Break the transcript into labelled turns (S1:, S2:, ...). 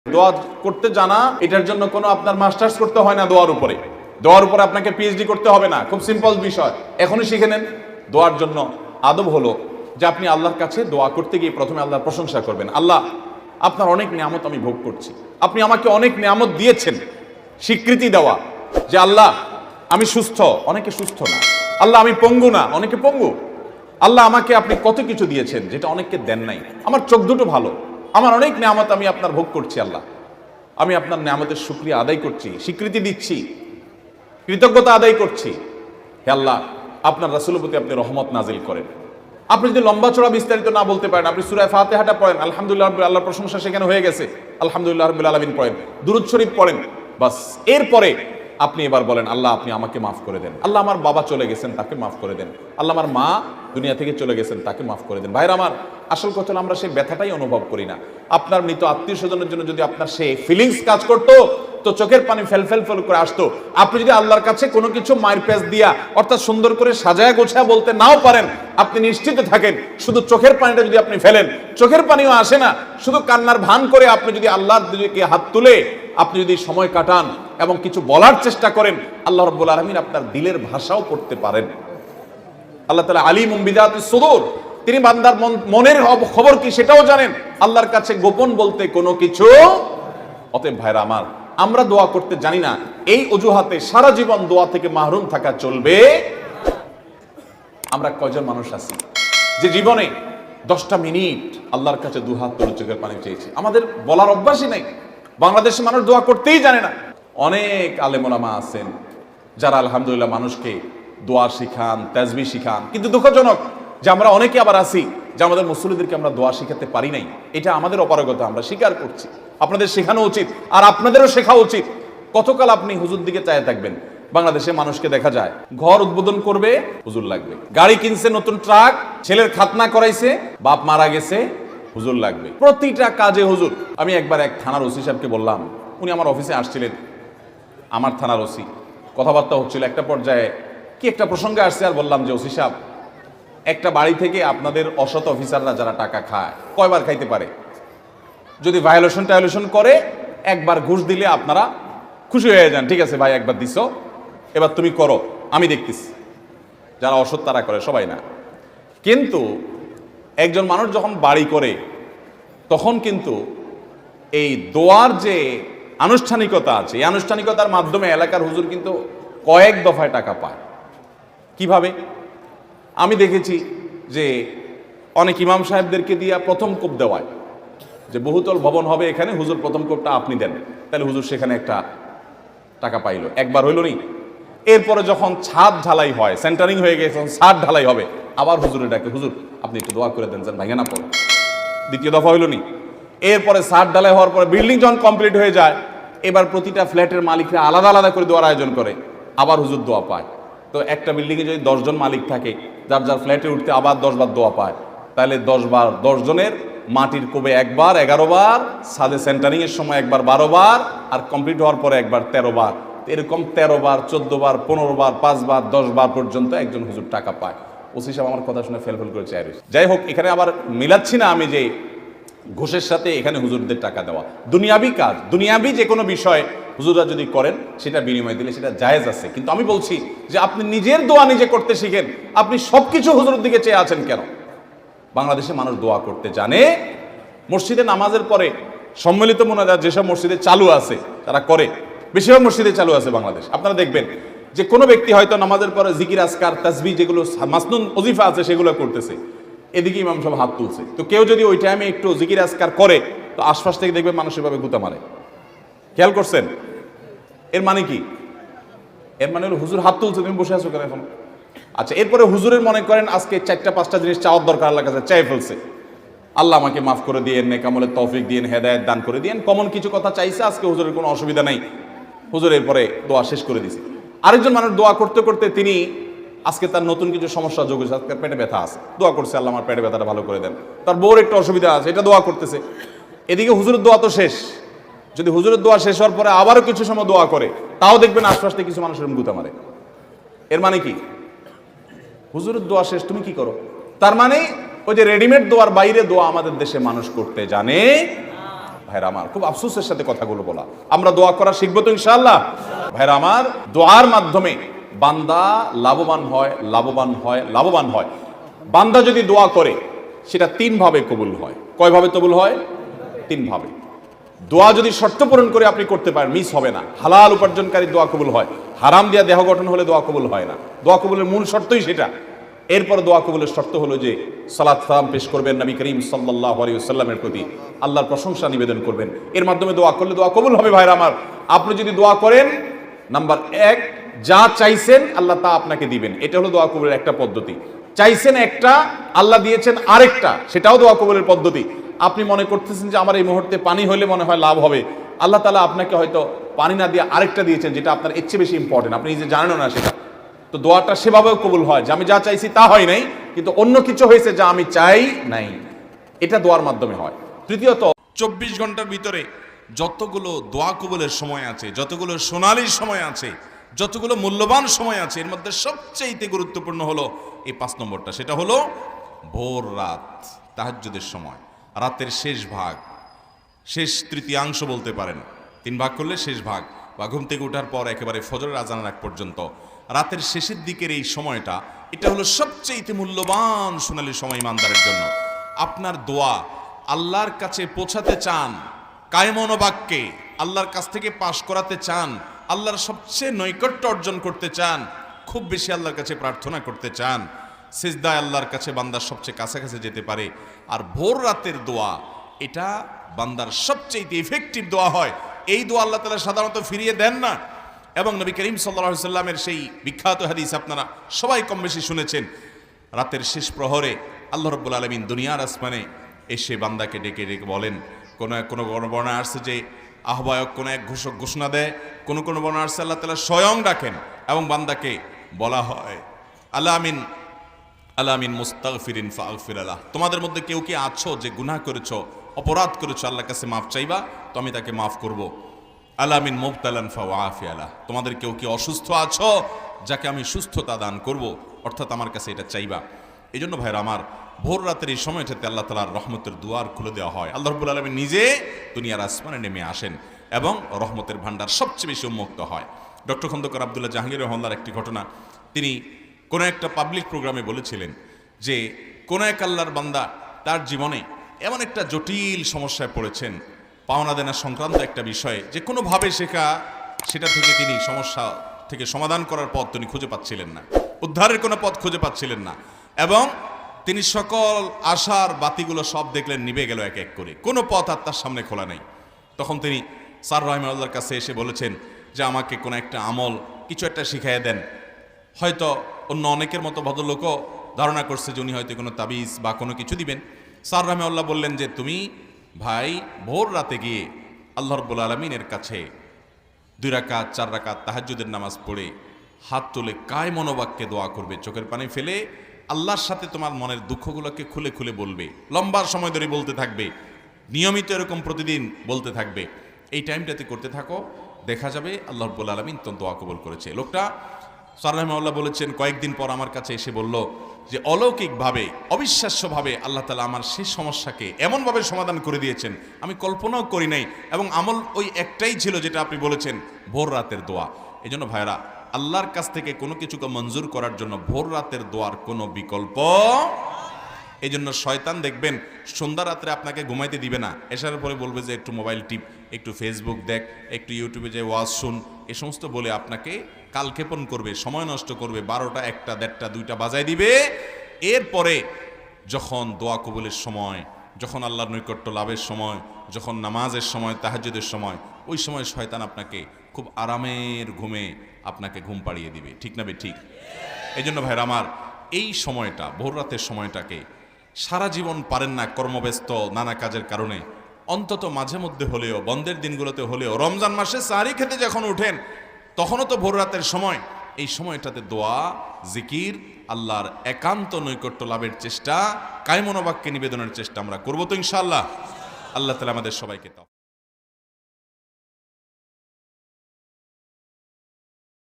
S1: দোয়া করতে জানা, এটার জন্য কোনো আপনার মাস্টার্স করতে হয় না। দোয়ার উপরে আপনাকে পিএইচডি করতে হবে না, খুব সিম্পল বিষয়, এখনই শিখে নেন। দোয়ার জন্য আদব হলো যে আপনি আল্লাহর কাছে দোয়া করতে গিয়ে প্রথমে আল্লাহর প্রশংসা করবেন। আল্লাহ, আপনার অনেক নিয়ামত আমি ভোগ করছি, আপনি আমাকে অনেক নিয়ামত দিয়েছেন। স্বীকৃতি দেওয়া যে আল্লাহ আমি সুস্থ, অনেকে সুস্থ না। আল্লাহ আমি পঙ্গু না, অনেকে পঙ্গু। আল্লাহ আমাকে আপনি কত কিছু দিয়েছেন যেটা অনেককে দেন নাই। আমার চোখ দুটো ভালো, আমার অনেক নিয়ামত আমি আপনার ভোগ করছি। আল্লাহ, আমি আপনার নিয়ামতের শুকরিয়া আদায় করছি, স্বীকৃতি দিচ্ছি, কৃতজ্ঞতা আদায় করছি। হে আল্লাহ, আপনার রাসূলের প্রতি আপনি রহমত নাজিল করেন। আপনি যদি লম্বা চড়া বিস্তারিত না বলতে পারেন, আপনি সূরা ফাতিহাটা পড়েন, আলহামদুলিল্লাহ রাব্বিল আল্লাহর প্রশংসা সেখানে হয়ে গেছে, আলহামদুলিল্লাহ রাব্বিল আলামিন পড়েন, দুরূদ শরীফ পড়েন, বাস। এরপরে আপনি এবার বলেন, আল্লাহ আপনি আমাকে মাফ করে দেন। আল্লাহ আমার বাবা চলে গেছেন, তাকে মাফ করে দেন। আল্লাহ আমার মা দুনিয়া থেকে চলে গেছেন, তাকে মাফ করে দেন। ভাইরা আমার, আসল কথা হলো আমরা সেই ব্যথাটাই অনুভব করি না। আপনার মৃত আত্মীয় স্বজনের জন্য যদি আপনার সেই ফিলিংস কাজ করতো তো চোখের পানি ফেল ফেল ফেল করে আসতো। আপনি যদি আল্লাহর কাছে কোনো কিছু মায়ের পেঁচ দিয়া অর্থাৎ সুন্দর করে সাজায় গোছায় বলতে নাও পারেন, আপনি নিশ্চিত থাকেন শুধু চোখের পানিটা যদি আপনি ফেলেন, চোখের পানিও আসে না, শুধু কান্নার ভান করে আপনি যদি আল্লাহর দিকে হাত তুলে আপনি যদি সময় কাটান এবং কিছু বলার চেষ্টা করেন, আল্লাহ রাব্বুল আলামিন আপনার দিলের ভাষাও পড়তে পারেন। আল্লাহ তাআলা আলিমুম বিযাতিস সুদূর, তিনি বান্দার মনের খবর কি সেটাও জানেন। আল্লাহর কাছে গোপন বলতে কোনো কিছু। অতএব ভাইরা আমার, আমরা দোয়া করতে জানি না, এই অজুহাতে সারা জীবন দোয়া থেকে মাহরুম থাকা চলবে। আমরা কয়জন মানুষ আছি যে জীবনে 10টা মিনিট আল্লাহর কাছে দুহাত তুলে চোখের পানি চেয়েছি? আমাদের বলার অভ্যাসই নেই। বাংলাদেশের মানুষ দোয়া করতেই জানে না। অনেক আলেম ওলামা আছেন যারা আলহামদুলিল্লাহ মানুষকে দোয়া শিখান, তাসবিহ শিখান, কিন্তু দুঃখজনক যে আমরা অনেকে আবার আছি যে আমাদের মুসল্লিদেরকে আমরা দোয়া শিখাতে পারি নাই। এটা আমাদের অপারগতা, আমরা স্বীকার করছি। আপনাদের শেখানো উচিত, আর আপনাদেরও শেখা উচিত। কতকাল আপনি হুজুর দিকে চায় থাকবেন? বাংলাদেশে মানুষকে দেখা যায় ঘর উদ্বোধন করবে, হুজুর লাগবে। গাড়ি কিনছে, নতুন ট্রাক, ছেলের খাতনা করাইছে, বাপ মারা গেছে, হুজুর লাগবে। প্রতিটা কাজে হুজুর। আমি একবার এক থানার ওসি সাহেবকে বললাম, উনি আমার অফিসে আসছিলেন, আমার থানার ওসি, কথাবার্তা হচ্ছিল। একটা পর্যায়ে কি একটা প্রসঙ্গে আসছে, আর বললাম যে ওসি সাহেব, একটা বাড়ি থেকে আপনাদের অসৎ অফিসাররা যারা টাকা খায় কয়বার খাইতে পারে? যদি ভায়োলেশন করে একবার ঘুষ দিলে আপনারা খুশি হয়ে যান, ঠিক আছে ভাই একবার দিছো, এবার তুমি করো, আমি দেখতেছি। যারা অসৎ তারা করে, সবাই না। কিন্তু একজন মানুষ যখন বাড়ি করে তখন কিন্তু এই দোয়ার যে আনুষ্ঠানিকতা আছে, এই আনুষ্ঠানিকতার মাধ্যমে এলাকার হুজুর কিন্তু কয়েক দফায় টাকা পায়। কিভাবে? আমি দেখেছি যে অনেক ইমাম সাহেবদেরকে দিয়া প্রথম কোপ দেওয়ায়, যে বহুতল ভবন হবে এখানে, হুজুর প্রথম কোপটা আপনি দেন, তাহলে হুজুর সেখানে একটা টাকা পাইলো। একবার হইল নি? এরপরে যখন ছাদ ঢালাই হয়, সেন্টারিং হয়ে গেছে, ছাদ ঢালাই হবে, আবার হুজুরে ডাকে, হুজুর আপনি একটু দোয়া করে দেন, ভাঙে না পড়ে। দ্বিতীয় দফা হইল নি? এরপরে ছাদ ঢালাই হওয়ার পরে বিল্ডিং যখন কমপ্লিট হয়ে যায়, এবার প্রতিটা ফ্ল্যাটের মালিকরা আলাদা আলাদা করে দোয়ার আয়োজন করে, আবার হুজুর দোয়া পায়। তো একটা বিল্ডিংয়ে যদি 10 জন মালিক থাকে, যার যার ফ্ল্যাটে উঠতে আবার 10 বার দোয়া পায়, তাহলে 10 বার 10 জনের মাটির কোবে একবার 11 বার, ছাদে সেন্টারিং এর সময় একবার 12 বার, আর কমপ্লিট হওয়ার পরে একবার 13 বার। এরকম 13 বার, 14 বার, 15 বার, 5 বার, 10 বার পর্যন্ত একজন হুজুর টাকা পায়। ওসি সাহেব আমার কথা শুনে ফেল করে চেয়ে রয়েছে। যাই হোক, এখানে আবার মিলাচ্ছি না আমি যে ঘুষের সাথে এখানে হুজুরদের টাকা দেওয়া। দুনিয়াবি কাজ, দুনিয়াবি যে কোনো বিষয় হুজুররা যদি করেন সেটা বিনিময় দিলে সেটা জায়েজ আছে। কিন্তু আমি বলছি যে আপনি নিজের দোয়া নিজে করতে শিখেন। আপনি সবকিছু হুজুরের দিকে চেয়ে আছেন কেন? বাংলাদেশে মানুষ দোয়া করতে জানে। মসজিদে নামাজের পরে সম্মিলিত মোনাজাত যেসব মসজিদে চালু আছে তারা করে, বেশিরভাগ মসজিদে চালু আছে বাংলাদেশ। আপনারা দেখবেন যে কোনো ব্যক্তি হয়তো নামাজের পরে জিকির আজকার তাসবিহ যেগুলো মাসনুন ওজিফা আছে সেগুলো করতেছে, এদিকে ইমাম সাহেব হাত তুলছে। তো কেউ যদি ওই টাইমে একটু জিকির আজকার করে তো আশপাশ থেকে দেখবেন মানুষের ভাবে গুতা মারে। খেয়াল করছেন? এর মানে কি? এর মানে হলো হুজুর হাত তুলছে, তুমি বসে আছো কেন এখন? আচ্ছা, এরপরে হুজুরের মনে করেন আজকে 4টা-5টা জিনিস চাওয়ার দরকার, আল্লাহর কাছে চাই ফেলছে, আল্লাহ আমাকে মাফ করে দিয়েন, নেক আমলের তৌফিক দিয়েন, হেদায়েত দান করে দিয়েন, কমন কিছু কথা চাইছে। আজকে হুজুরের কোনো অসুবিধা নাই, হুজুর এরপরে দোয়া শেষ করে দিছে। আরেকজন মানুষ দোয়া করতে করতে তিনি আজকে তার নতুন কিছু সমস্যা যোগ হয়েছে, আজকে পেটে ব্যথা আছে, দোয়া করছে আল্লাহ আমার পেটে ব্যথাটা ভালো করে দেন। তার বউর একটু অসুবিধা আছে, এটা দোয়া করতেছে। এদিকে হুজুরের দোয়া তো শেষ। যদি হুজুরের দোয়া শেষ হওয়ার পরে আবারও কিছু সময় দোয়া করে, তাও দেখবেন আশপাশ থেকে কিছু মানুষের গুতা মারে। এর মানে কি? হুজুরের দোয়া শেষ, তুমি কি করো? তার মানে ওই যে রেডিমেড দোয়ার বাইরে দোয়া আমাদের দেশে মানুষ করতে জানে ভাইরা আমার, খুব আফসোসের সাথে কথাগুলো বলা। আমরা দোয়া করা শিখবো তো ইনশাআল্লাহ। ভাইরা আমার, দোয়ার মাধ্যমে বান্দা লাভবান হয়, লাভবান হয়, লাভবান হয়। বান্দা যদি দোয়া করে সেটা 3 ভাবে কবুল হয়। কয় ভাবে কবুল হয়? 3 ভাবে। দোয়া যদি শর্ত পূরণ করে আপনি করতে পারেন, মিস হবে না। হালাল উপার্জনকারী দোয়া কবুল হয়। হারাম দিয়া দেহ গঠন হলে দোয়া কবুল হয় না। দোয়া কবুলের মূল শর্তই সেটা। এরপরে দোয়া কবুলের শর্ত হলো যে সালাত সালাম পেশ করবেন নবী করিম সাল্লাল্লাহু আলাইহি ওয়াসাল্লামের প্রতি, আল্লাহর প্রশংসা নিবেদন করবেন। এর মাধ্যমে দোয়া করলে দোয়া কবুল হবে। ভাইরা আমার, আপনি যদি দোয়া করেন, নাম্বার 1, যা চাইছেন আল্লাহ তা আপনাকে দিবেন। এটা হলো দোয়া কবুলের একটা পদ্ধতি। চাইছেন একটা, আল্লাহ দিয়েছেন আরেকটা, সেটাও দোয়া কবুলের পদ্ধতি। আপনি মনে করতেছেন যে আমার এই মুহূর্তে পানি হলে মনে হয় লাভ হবে, আল্লাহ তাআলা আপনাকে হয়তো পানি না দিয়ে আরেকটা দিয়েছেন যেটা আপনার এর চেয়ে বেশি ইম্পর্টেন্ট, আপনি নিজে জানেন না সেটা। তো দোয়াটা সেভাবেও কবুল হয় যে আমি যা চাইছি তা হয় নাই, কিন্তু অন্য কিছু হয়েছে যা আমি চাই নাই। এটা দোয়ার মাধ্যমে হয়। তৃতীয়ত,
S2: 24 ঘন্টার ভিতরে যতগুলো দোয়া কবুলের সময় আছে, যতগুলো সোনালী সময় আছে, যতগুলো মূল্যবান সময় আছে, এর মধ্যে সবচেয়ে গুরুত্বপূর্ণ হলো এই 5 নম্বরটা। সেটা হলো ভোর রাত, তাহাজ্জুদের সময়, রাতের শেষ ভাগ, শেষ তৃতীয়াংশ বলতে পারেন। 3 ভাগ করলে শেষ ভাগ, বা ঘুম থেকে ওঠার পর একেবারে ফজরের আজানের আগ পর্যন্ত রাতের শেষের দিকের এই সময়টা, এটা হলো সবচেয়ে মূল্যবান সোনালী সময় ইমানদারের জন্য। আপনার দোয়া আল্লাহর কাছে পৌঁছাতে চান, কায়মন বাক্যে আল্লাহর কাছ থেকে পাশ করাতে চান, আল্লাহর সবচেয়ে নৈকট্য অর্জন করতে চান, খুব বেশি আল্লাহর কাছে প্রার্থনা করতে চান, সিজদায় আল্লাহর কাছে বান্দার সবচেয়ে কাছাকাছি যেতে পারে। আর ভোর রাতের দোয়া, এটা বান্দার সবচেয়ে ইফেক্টিভ দোয়া হয়। এই দোয়া আল্লাহ তাআলা সাধারণত ফিরিয়ে দেন না। এবং নবী করিম সাল্লাল্লাহু আলাইহি সাল্লামের সেই বিখ্যাত হাদিস আপনারা সবাই কম বেশি শুনেছেন। রাতের শেষ প্রহরে আল্লাহ রাব্বুল আলামিন দুনিয়ার আসমানে এসে বান্দাকে ডেকে ডেকে বলেন, কোনো বর্ণনা আসছে যে আহ্বায়ক কোনো এক ঘোষক ঘোষণা দেয়, কোনো বর্ণনা আসছে আল্লাহ তাআলা স্বয়ং ডাকেন এবং বান্দাকে বলা হয়, আলামিন মুস্তাগফিরিন ফাগফির লাহ। তোমাদের মধ্যে কেউ কি আছো যে গুনাহ করেছো, অপরাধ করেছো, আল্লাহর কাছে মাফ চাইবা তো আমি তাকে মাফ করব। আলামিন মুবতালান ফাওয়াফি আলাহ। তোমাদের কেউ কি অসুস্থ আছো, যাকে আমি সুস্থতা দান করব, অর্থাৎ আমার কাছে এটা চাইবা। এই জন্য ভাইরা আমার, ভোর রাতের এই সময়টাতে আল্লাহ তাআলার রহমতের দুয়ার খুলে দেওয়া হয়। আল্লাহ রাব্বুল আলামিন নিজে দুনিয়ার আসমানে নেমে আসেন এবং রহমতের ভান্ডার সবচেয়ে বেশি উন্মুক্ত হয়। ডক্টর খন্দকার আব্দুল্লাহ জাহাঙ্গীর রহমানের একটি ঘটনা, তিনি কোনো একটা পাবলিক প্রোগ্রামে বলেছিলেন যে কোনো এক আল্লাহর বান্দা তার জীবনে এমন একটা জটিল সমস্যায় পড়েছেন, পাওনা দেনা সংক্রান্ত একটা বিষয়ে, যে কোনোভাবে সেটা থেকে তিনি সমস্যা থেকে সমাধান করার পথ তিনি খুঁজে পাচ্ছিলেন না, উদ্ধারের কোনো পথ খুঁজে পাচ্ছিলেন না, এবং তিনি সকল আশার বাতিগুলো সব দেখলেন নিভে গেল এক এক করে, কোনো পথ আর তার সামনে খোলা নেই। তখন তিনি স্যার রাহিমাহুল্লাহর কাছে এসে বলেছেন যে আমাকে কোনো একটা আমল, কিছু একটা শিখাইয়ে দেন। হয়তো অন্য অনেকের মতো ভদ্রলোকও ধারণা করছে যে উনি হয়তো কোনো তাবিজ বা কোনো কিছু দিবেন। স্যার রাহিমাহুল্লাহ বললেন যে তুমি ভাই ভোর রাতে গিয়ে আল্লাহ রাব্বুল আলামিনের কাছে 2 রাকাত 4 রাকাত তাহাজ্জুদের নামাজ পড়ে হাত তুলে কায় মনোবাক্যে দোয়া করবে, চোখের পানি ফেলে আল্লাহর সাথে তোমার মনের দুঃখগুলোকে খুলে খুলে বলবে, লম্বা সময় ধরে বলতে থাকবে, নিয়মিত এরকম প্রতিদিন বলতে থাকবে। এই টাইমটাতে করতে থাকো, দেখা যাবে আল্লাহ রাব্বুল আলামিন তোমার দোয়া কবুল করেছে। লোকটা স্যার রাহিমাহুল্লাহ বলেছেন, কয়েকদিন পর আমার কাছে এসে বলল যে অলৌকিকভাবে, অবিশ্বাস্যভাবে আল্লাহ তাআলা আমার সেই সমস্যাকে এমনভাবে সমাধান করে দিয়েছেন আমি কল্পনাও করি নাই, এবং আমল ওই একটাই ছিল যেটা আপনি বলেছেন, ভোর রাতের দোয়া। এই জন্য ভাইরা, আল্লাহর কাছ থেকে কোনো কিছুকে মঞ্জুর করার জন্য ভোর রাতের দোয়ার কোনো বিকল্প। এই জন্য শয়তান দেখবেন সন্ধ্যা রাত্রে আপনাকে ঘুমাইতে দিবে না, এসার পরে বলবে যে একটু মোবাইল টিপ, একটু ফেসবুক দেখ, একটু ইউটিউবে যে ওয়াজ শুন, এ সমস্ত বলে আপনাকে কালক্ষেপণ করবে, সময় নষ্ট করবে, 12টা 1টা 1.5টা 2টা বাজায় দিবে। এরপরে যখন দোয়া কবুলের সময়, যখন আল্লাহর নৈকট্য লাভের সময়, যখন নামাজের সময়, তাহাজ্জুদের সময়, ওই সময় শয়তান আপনাকে খুব আরামের ঘুমে আপনাকে ঘুম পাড়িয়ে দিবে। ঠিক না বে ঠিক? এই জন্য ভাইরা আমার, এই সময়টা, ভোর রাতের সময়টাকে সারা জীবন পারেন না কর্মব্যস্ত নানা কাজের কারণে, অন্তত মাঝে মধ্যে হলেও, বন্ধের দিনগুলোতে হলেও, রমজান মাসে সাহরি খেতে যখন উঠেন তখনও তো ভোর রাতের সময়, এই সময়টাতে দোয়া, জিকির, আল্লাহর একান্ত নৈকট্য লাভের চেষ্টা, কায়মনোবাক্যে নিবেদনের চেষ্টা আমরা করবো তো ইনশাআল্লাহ। আল্লাহ তাআলা আমাদের সবাইকে